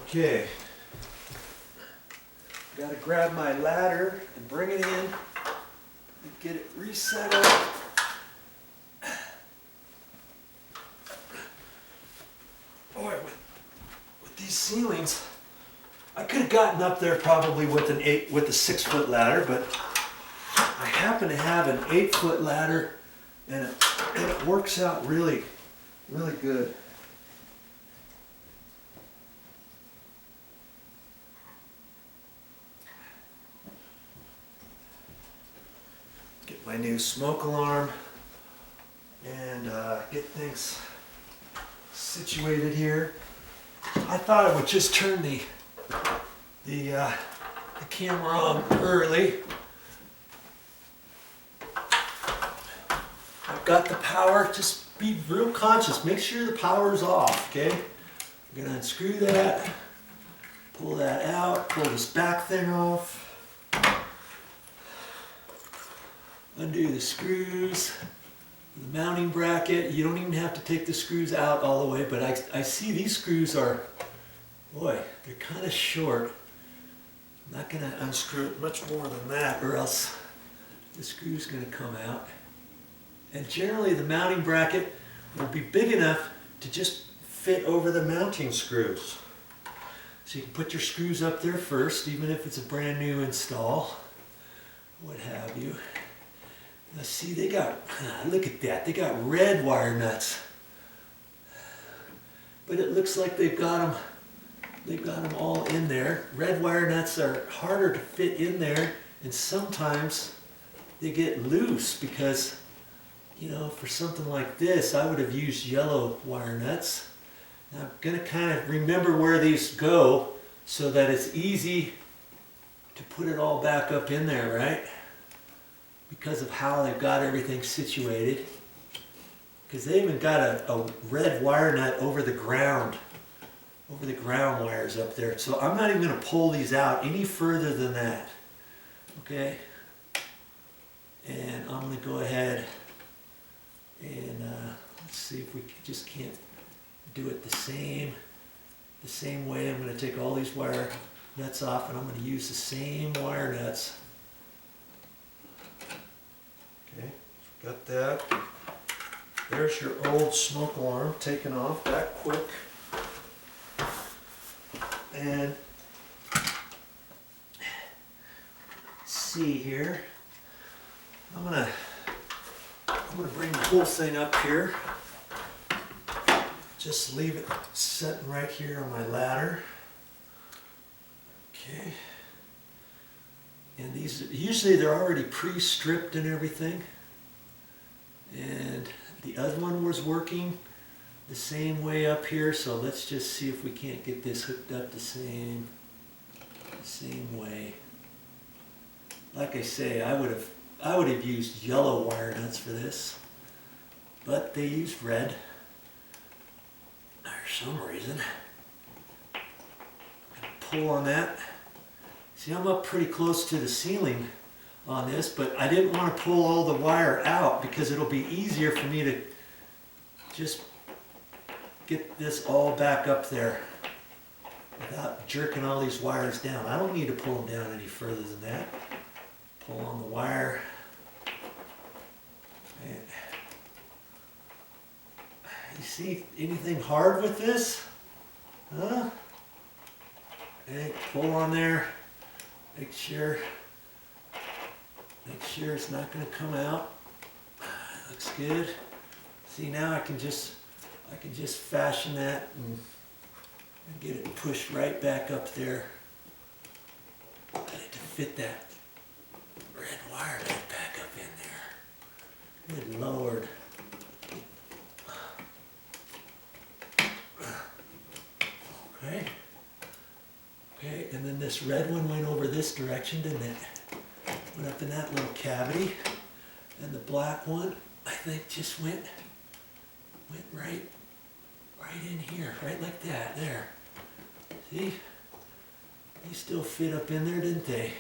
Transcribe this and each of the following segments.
Okay, gotta grab my ladder and bring it in and get it reset up. Boy, with these ceilings, I could have gotten up there probably with a 6-foot ladder, but I happen to have an 8-foot ladder, and it works out really, really good. Get my new smoke alarm and get things situated here. I thought I would just turn the camera on early. I've got the power. Just be real conscious. Make sure the power is off, okay? I'm going to unscrew that, pull that out, pull this back thing off, undo the screws, the mounting bracket. You don't even have to take the screws out all the way, but I see these screws are, boy, they're kind of short. I'm not going to unscrew it much more than that, or else the screw's going to come out. And generally the mounting bracket will be big enough to just fit over the mounting screws. So you can put your screws up there first, even if it's a brand new install, what have you. Now see, they got, look at that, they got red wire nuts. But it looks like they've got them all in there. Red wire nuts are harder to fit in there, and sometimes they get loose because, you know, for something like this, I would have used yellow wire nuts. Now I'm going to kind of remember where these go so that it's easy to put it all back up in there, right? Because of how they've got everything situated. Because they even got a red wire nut over the ground wires up there. So I'm not even going to pull these out any further than that. Okay? And I'm going to go ahead and let's see if we just can't do it the same way. I'm going to take all these wire nuts off, and I'm going to use the same wire nuts. Okay, got that. There's your old smoke alarm taken off that quick. And let's see here. I'm gonna bring the whole thing up here. Just leave it sitting right here on my ladder. Okay. And these, usually they're already pre-stripped and everything. And the other one was working the same way up here, so let's just see if we can't get this hooked up the same way. Like I say, I would have used yellow wire nuts for this, but they used red for some reason. Pull on that. See, I'm up pretty close to the ceiling on this, but I didn't want to pull all the wire out because it'll be easier for me to just get this all back up there without jerking all these wires down. I don't need to pull them down any further than that. Pull on the wire. And you see anything hard with this? Huh? Okay, pull on there. Make sure it's not going to come out. Looks good. See, now I can just fashion that and get it pushed right back up there to fit that red wire right back up in there. Good Lord. Okay. Okay, and then this red one went over this direction, didn't it? Went up in that little cavity. And the black one, I think, just went right in here, right like that, there. See? They still fit up in there, didn't they?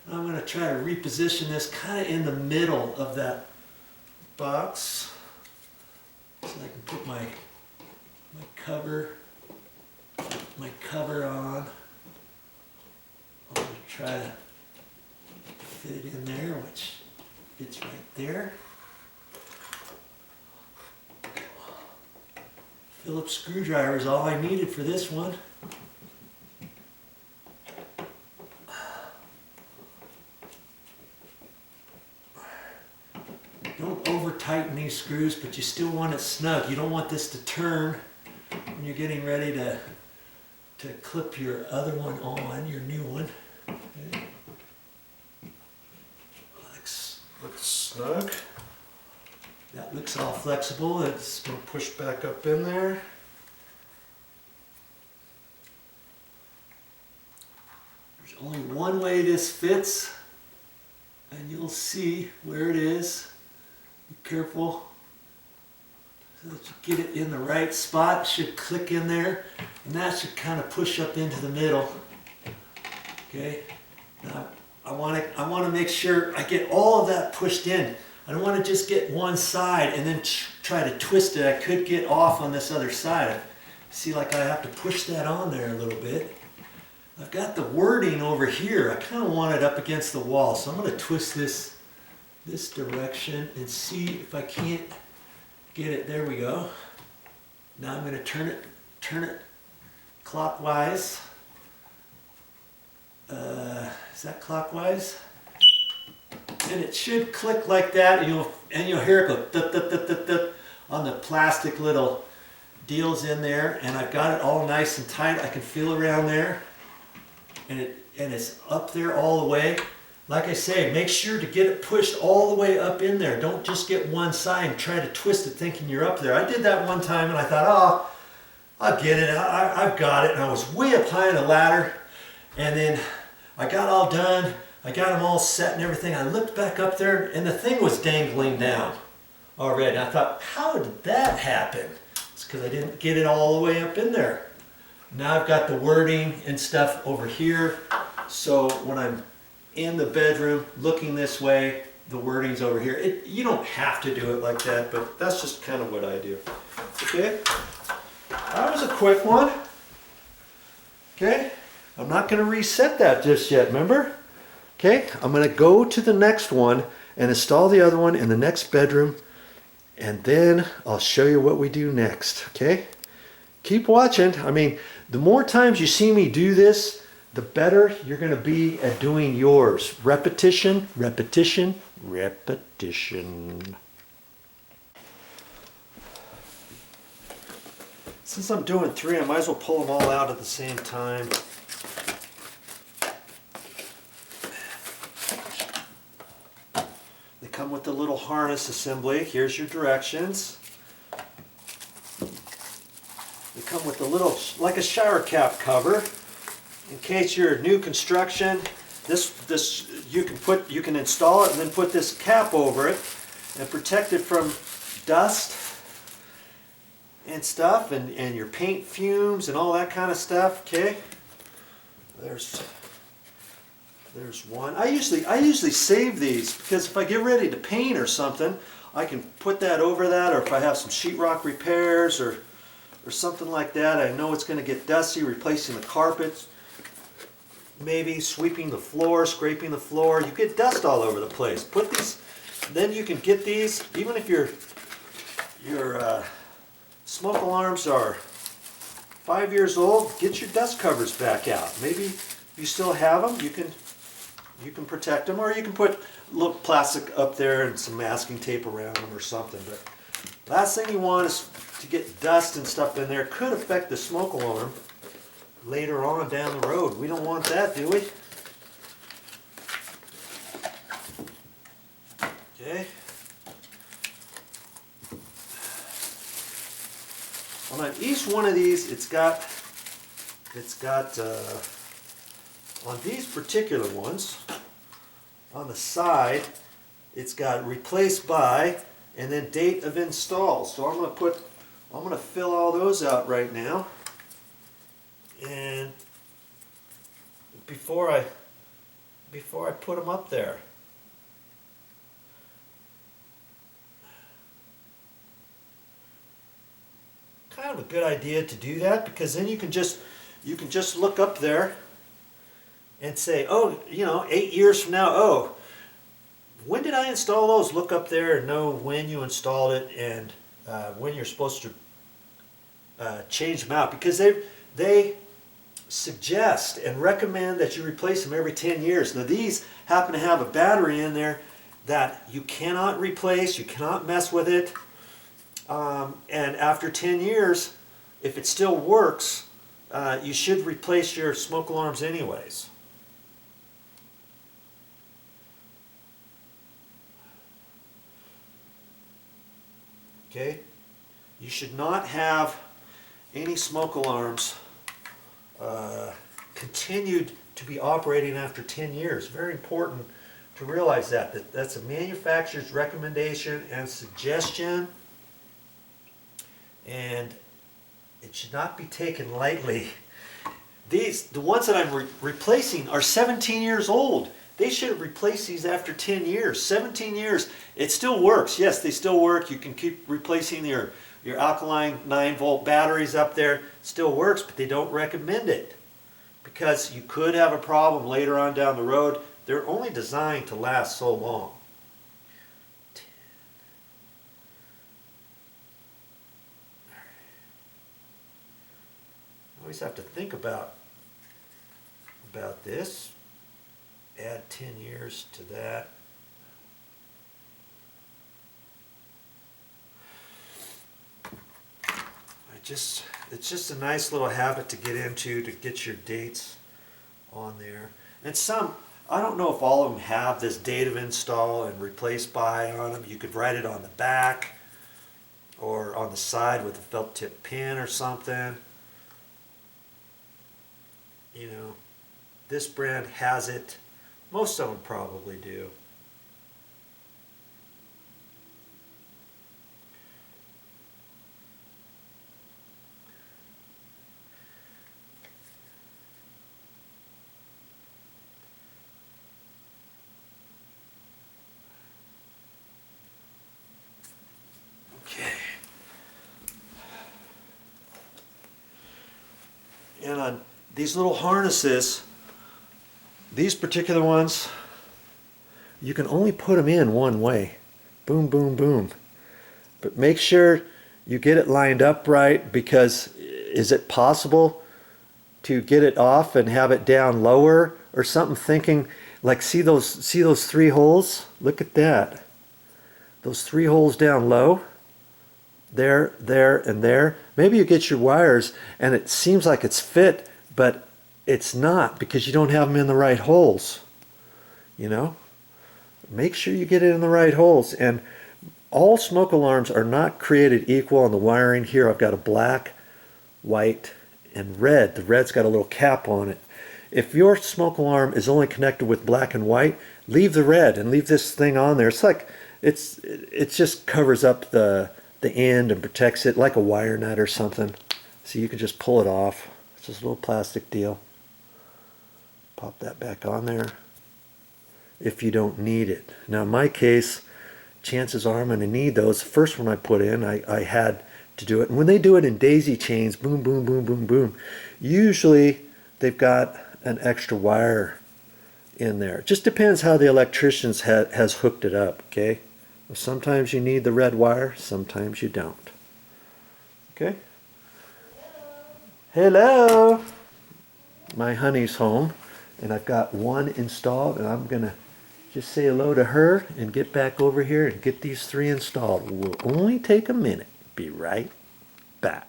And I'm going to try to reposition this kind of in the middle of that box so I can put my cover my cover on. I'm going to try to fit it in there, which fits right there. Phillips screwdriver is all I needed for this one. Don't over tighten these screws, but you still want it snug. You don't want this to turn when you're getting ready to clip your other one on, your new one. Okay. Looks snug. That looks all flexible. It's going to push back up in there. There's only one way this fits, and you'll see where it is. Be careful so that you get it in the right spot. It should click in there, and that should kind of push up into the middle. Okay. Now I want to make sure I get all of that pushed in. I don't want to just get one side and then try to twist it. I could get off on this other side. See, like I have to push that on there a little bit. I've got the wording over here. I kind of want it up against the wall, so I'm going to twist this direction and see if I can't get it. There we go. Now I'm going to turn it clockwise. Is that clockwise? And it should click like that, and you'll hear it go dup, dup, dup, dup, dup, on the plastic little deals in there, and I've got it all nice and tight. I can feel around there, and it's up there all the way. Like I say, make sure to get it pushed all the way up in there. Don't just get one side and try to twist it thinking you're up there. I did that one time and I thought, oh, I'll get it. I've got it. And I was way up high on the ladder, and then I got all done. I got them all set and everything. I looked back up there and the thing was dangling down already. I thought, how did that happen? It's because I didn't get it all the way up in there. Now I've got the wording and stuff over here. So when I'm in the bedroom looking this way, the wording's over here. You don't have to do it like that, but that's just kind of what I do. Okay, that was a quick one. Okay, I'm not going to reset that just yet, remember? Okay, I'm going to go to the next one and install the other one in the next bedroom, and then I'll show you what we do next. Okay, keep watching. I mean, the more times you see me do this, the better you're going to be at doing yours. Repetition, repetition, repetition. Since I'm doing 3, I might as well pull them all out at the same time. They come with the little harness assembly. Here's your directions. They come with a little, like a shower cap cover. In case you're new construction, this you can install it and then put this cap over it and protect it from dust and stuff and your paint fumes and all that kind of stuff. Okay, there's one. I usually save these because if I get ready to paint or something, I can put that over that, or if I have some sheetrock repairs or something like that, I know it's going to get dusty, replacing the carpets. Maybe sweeping the floor, scraping the floor. You get dust all over the place. Put these, then you can get these, even if your smoke alarms are 5 years old, get your dust covers back out. Maybe if you still have them, you can protect them, or you can put a little plastic up there and some masking tape around them or something. But last thing you want is to get dust and stuff in there. Could affect the smoke alarm later on down the road. We don't want that, do we? Okay. On each one of these, it's got on these particular ones, on the side, it's got replaced by and then date of install. So I'm going to fill all those out right now. And before I put them up there, kind of a good idea to do that, because then you can just you can just look up there and say, oh, 8 years from now, oh, when did I install those? Look up there and know when you installed it and when you're supposed to change them out, because they suggest and recommend that you replace them every 10 years. Now these happen to have a battery in there that you cannot replace, you cannot mess with it, and after 10 years, if it still works, you should replace your smoke alarms anyways. Okay? You should not have any smoke alarms continued to be operating after 10 years. Very important to realize that's a manufacturer's recommendation and suggestion, and it should not be taken lightly. The ones that I'm replacing are 17 years old. They should have replaced these after 10 years. 17 years. It still works. Yes, they still work. You can keep replacing your alkaline 9-volt batteries up there. It still works, but they don't recommend it because you could have a problem later on down the road. They're only designed to last so long. I always have to think about this. Add 10 years to that. It's just a nice little habit to get into, to get your dates on there. And some, I don't know if all of them have this date of install and replace by on them. You could write it on the back or on the side with a felt tip pen or something. This brand has it. Most of them probably do. Okay. And on these little harnesses, these particular ones, you can only put them in one way. Boom, boom, boom. But make sure you get it lined up right, because is it possible to get it off and have it down lower or something? Thinking like, see those 3 holes? Look at that. Those 3 holes down low. There, there, and there. Maybe you get your wires and it seems like it's fit, but it's not, because you don't have them in the right holes. Make sure you get it in the right holes. And all smoke alarms are not created equal on the wiring. Here I've got a black, white, and red. The red's got a little cap on it. If your smoke alarm is only connected with black and white, leave the red and leave this thing on there. It's like it just covers up the end and protects it, like a wire nut or something. So you can just pull it off. It's just a little plastic deal. Pop that back on there if you don't need it. Now in my case, chances are I'm going to need those. The first one I put in, I had to do it. And when they do it in daisy chains, boom, boom, boom, boom, boom, usually they've got an extra wire in there. It just depends how the electrician has hooked it up, okay? Sometimes you need the red wire, sometimes you don't. Okay? Hello! My honey's home, and I've got one installed, and I'm going to just say hello to her and get back over here and get these 3 installed. It will only take a minute. Be right back.